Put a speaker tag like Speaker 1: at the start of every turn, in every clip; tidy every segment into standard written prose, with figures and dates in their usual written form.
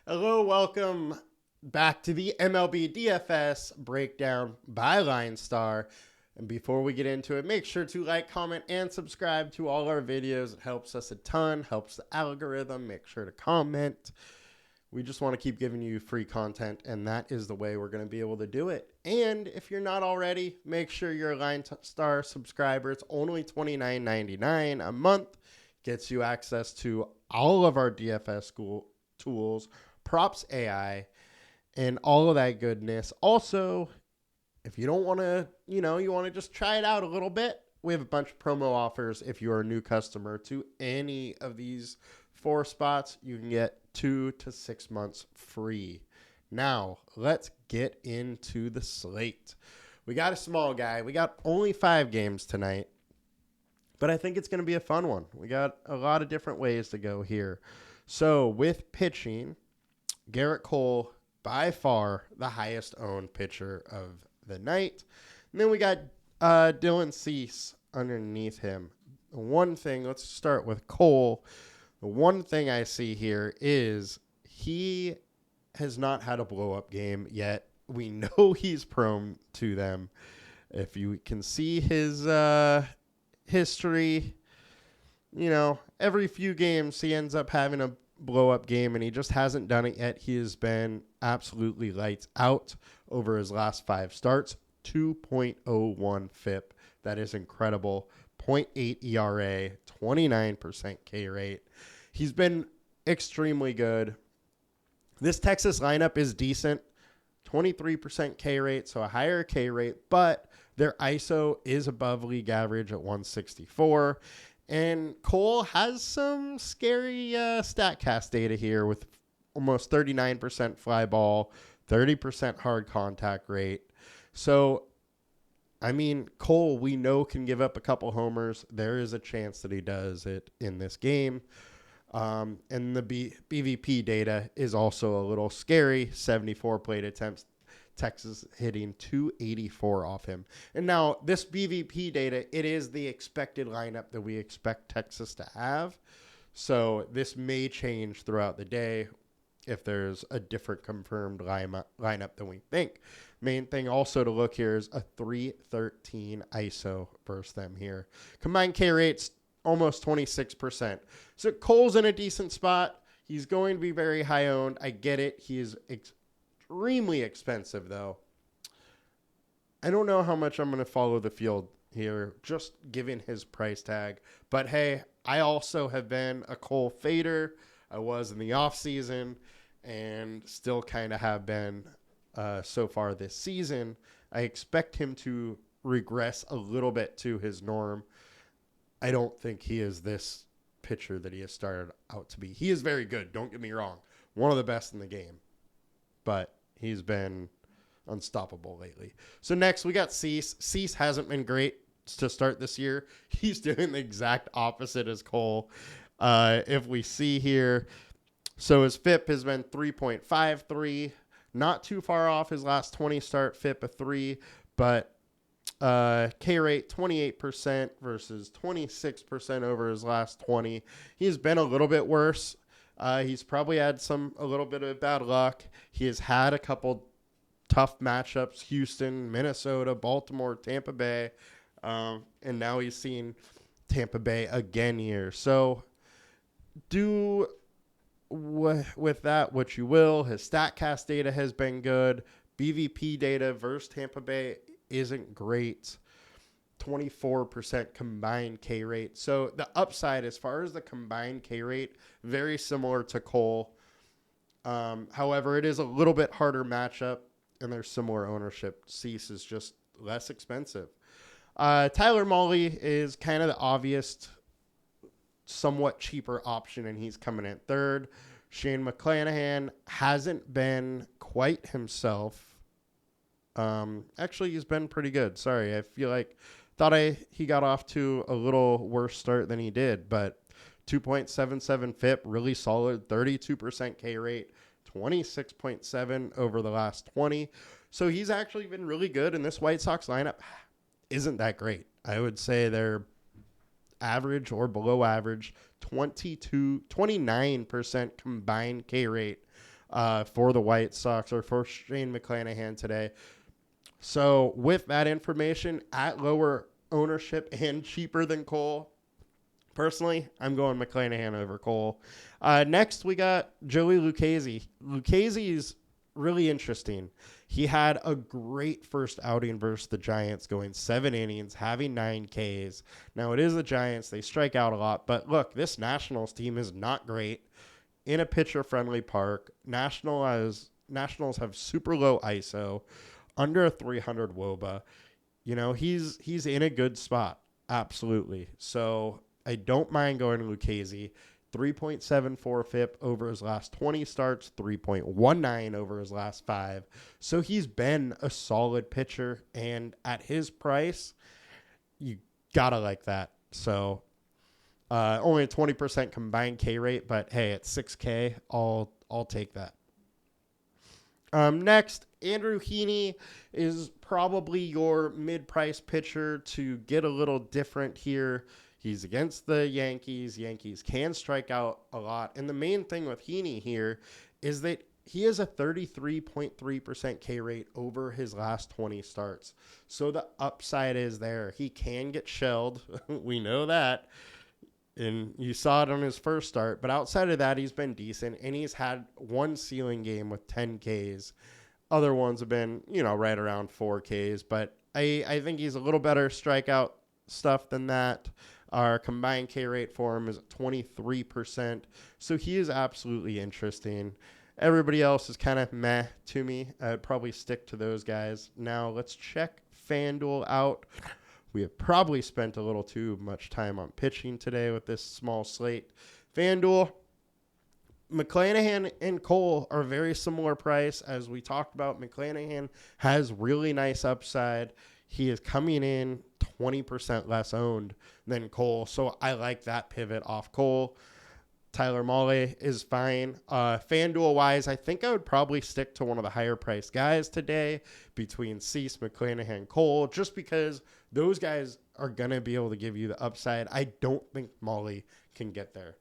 Speaker 1: Hello, welcome back to the MLB DFS breakdown by LineStar. And before we get into it, make sure to like, comment, and subscribe to all our videos. It helps us a ton, helps the algorithm. Make sure to comment. We just want to keep giving you free content, and that is the way we're going to be able to do it. And if you're not already, make sure you're a LineStar subscriber. It's only $29.99 a month. Gets you access to all of our DFS school tools, props AI, and all of that goodness. Also, if you don't want to, you want to just try it out a little bit, we have a bunch of promo offers. If you're a new customer to any of these 4 spots, you can get 2 to 6 months free. Now, let's get into the slate. We got a small guy. We got only 5 games tonight, but I think it's going to be a fun one. We got a lot of different ways to go here. So with pitching, Garrett Cole, by far the highest owned pitcher of the night. And then we got Dylan Cease underneath him. One thing, let's start with Cole. The one thing I see here is he has not had a blow-up game yet. We know he's prone to them. If you can see his history, every few games he ends up having a blow-up game, and he just hasn't done it yet. He has been absolutely lights out over his last 5 starts. 2.01 FIP. That is incredible. 0.8 ERA, 29% K rate. He's been extremely good. This Texas lineup is decent. 23% K rate, so a higher K rate, but their ISO is above league average at 164. And Cole has some scary StatCast data here with almost 39% fly ball, 30% hard contact rate. So, Cole, we know, can give up a couple homers. There is a chance that he does it in this game. And the BVP data is also a little scary. 74 plate attempts. Texas hitting 284 off him. And now this BVP data, it is the expected lineup that we expect Texas to have. So this may change throughout the day if there's a different confirmed lineup than we think. Main thing also to look here is a 313 ISO versus them here. Combined K rates almost 26%. So Cole's in a decent spot. He's going to be very high owned. I get it. He is extremely expensive, though. I don't know how much I'm going to follow the field here, just given his price tag. But hey, I also have been a Cole fader. I was in the offseason and still kind of have been so far this season. I expect him to regress a little bit to his norm. I don't think he is this pitcher that he has started out to be. He is very good, don't get me wrong. One of the best in the game. But he's been unstoppable lately. So next we got Cease. Cease hasn't been great to start this year. He's doing the exact opposite as Cole. If we see here, so his FIP has been 3.53, not too far off his last 20 start FIP of 3, but K rate 28% versus 26% over his last 20. He's been a little bit worse. He's probably had a little bit of bad luck. He has had a couple tough matchups: Houston, Minnesota, Baltimore, Tampa Bay, and now he's seen Tampa Bay again here. So do with that what you will. His StatCast data has been good. BVP data versus Tampa Bay isn't great. 24% combined K rate. So the upside as far as the combined K rate, very similar to Cole. However, it is a little bit harder matchup and there's similar ownership. Cease is just less expensive. Tyler Mahle is kind of the obvious, somewhat cheaper option, and he's coming in third. Shane McClanahan hasn't been quite himself. Actually, he's been pretty good. Sorry, I feel like he got off to a little worse start than he did, but 2.77 FIP, really solid, 32% K rate, 26.7 over the last 20. So he's actually been really good, and this White Sox lineup isn't that great. I would say they're average or below average, 29% combined K rate. for the White Sox or for Shane McClanahan today. So with that information at lower ownership and cheaper than Cole, personally, I'm going McClanahan over Cole. Next, we got Joey Lucchesi. Lucchesi is really interesting. He had a great first outing versus the Giants, going 7 innings, having 9 Ks. Now, it is the Giants. They strike out a lot. But look, this Nationals team is not great in a pitcher-friendly park. Nationals have super low ISO, under a 300 WOBA. You know, he's in a good spot. Absolutely. So I don't mind going to Lucchesi. 3.74 FIP over his last 20 starts, 3.19 over his last 5. So he's been a solid pitcher, and at his price, you gotta like that. So only a 20% combined K rate, but hey, at 6K, I'll take that. Next, Andrew Heaney is probably your mid-price pitcher to get a little different here. He's against the Yankees. Yankees can strike out a lot. And the main thing with Heaney here is that he has a 33.3% K rate over his last 20 starts. So the upside is there. He can get shelled. We know that. And you saw it on his first start. But outside of that, he's been decent. And he's had one ceiling game with 10 Ks. Other ones have been, right around 4 Ks. But I think he's a little better strikeout stuff than that. Our combined K rate for him is 23%. So he is absolutely interesting. Everybody else is kind of meh to me. I'd probably stick to those guys. Now let's check FanDuel out. We have probably spent a little too much time on pitching today with this small slate. FanDuel, McClanahan and Cole are very similar price. As we talked about, McClanahan has really nice upside. He is coming in 20% less owned than Cole, so I like that pivot off Cole. Tyler Mahle is fine. FanDuel-wise, I think I would probably stick to one of the higher-priced guys today between Cease, McClanahan, Cole, just because those guys are going to be able to give you the upside. I don't think Mahle can get there.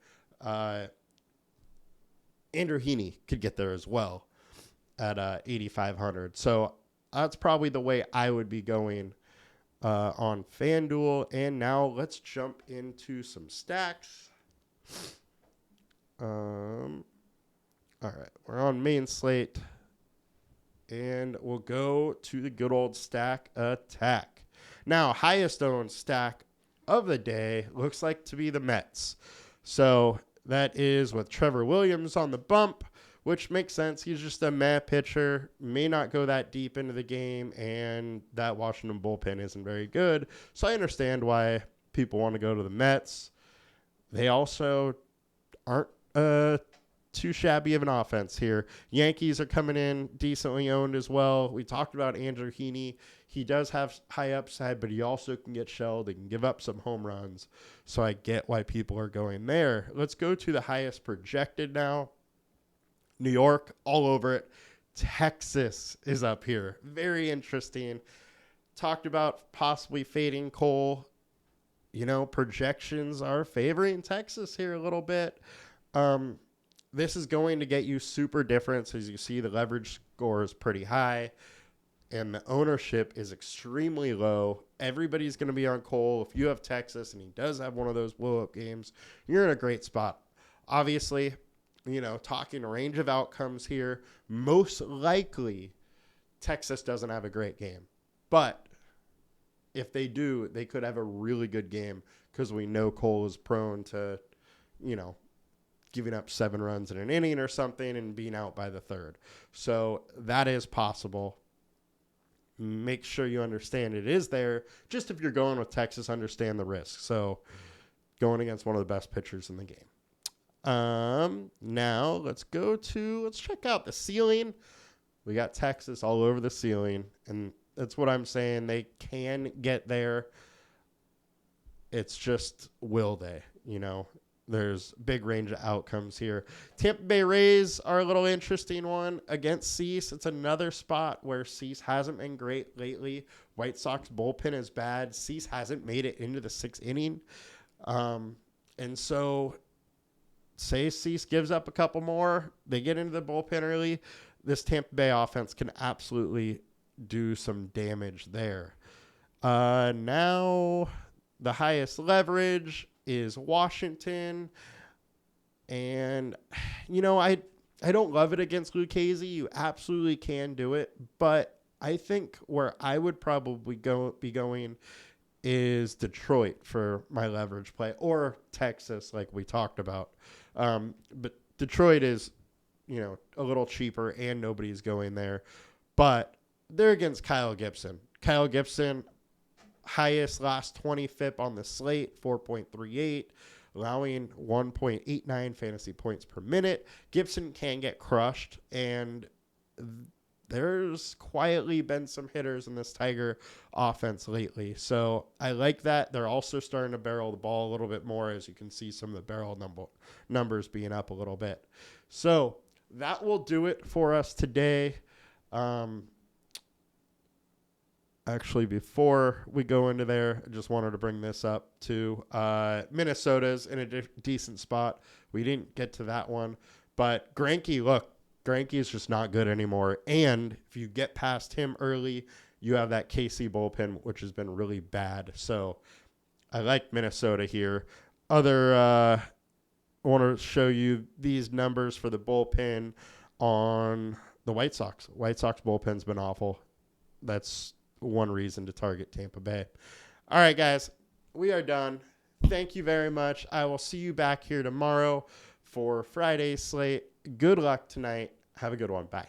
Speaker 1: Andrew Heaney could get there as well at 8,500. So that's probably the way I would be going on FanDuel. And now let's jump into some stacks. All right, we're on main slate. And we'll go to the good old stack attack. Now, highest owned stack of the day looks like to be the Mets. So that is with Trevor Williams on the bump, which makes sense. He's just a meh pitcher, may not go that deep into the game, and that Washington bullpen isn't very good. So I understand why people want to go to the Mets. They also aren't too shabby of an offense here. Yankees are coming in decently owned as well. We talked about Andrew Heaney. He does have high upside, but he also can get shelled. He can give up some home runs. So I get why people are going there. Let's go to the highest projected now. New York, all over it. Texas is up here. Very interesting. Talked about possibly fading Cole. Projections are favoring Texas here a little bit. This is going to get you super different. So as you see, the leverage score is pretty high and the ownership is extremely low. Everybody's going to be on Cole. If you have Texas and he does have one of those blow-up games, you're in a great spot. Obviously, talking range of outcomes here, most likely Texas doesn't have a great game. But if they do, they could have a really good game because we know Cole is prone to, giving up 7 runs in an inning or something and being out by the third. So that is possible. Make sure you understand it is there. Just if you're going with Texas, understand the risk. So going against one of the best pitchers in the game. Now let's check out the ceiling. We got Texas all over the ceiling, and that's what I'm saying. They can get there. It's just, will they? There's big range of outcomes here. Tampa Bay Rays are a little interesting one against Cease. It's another spot where Cease hasn't been great lately. White Sox bullpen is bad. Cease hasn't made it into the 6th inning. And so say Cease gives up a couple more, they get into the bullpen early, this Tampa Bay offense can absolutely do some damage there. Now the highest leverage is Washington. And, I don't love it against Lucchesi. You absolutely can do it. But I think where I would probably be going is Detroit for my leverage play, or Texas, like we talked about. But Detroit is, a little cheaper and nobody's going there. But they're against Kyle Gibson. Kyle Gibson, highest last 20 FIP on the slate, 4.38, allowing 1.89 fantasy points per minute. Gibson can get crushed, and there's quietly been some hitters in this Tiger offense lately. So I like that. They're also starting to barrel the ball a little bit more, as you can see some of the barrel numbers being up a little bit. So that will do it for us today. Actually, before we go into there, I just wanted to bring this up too. Minnesota's in a decent spot. We didn't get to that one. But Greinke is just not good anymore. And if you get past him early, you have that KC bullpen, which has been really bad. So I like Minnesota here. I want to show you these numbers for the bullpen on the White Sox. White Sox bullpen's been awful. That's one reason to target Tampa Bay. All right, guys, we are done. Thank you very much. I will see you back here tomorrow for Friday's slate. Good luck tonight. Have a good one. Bye.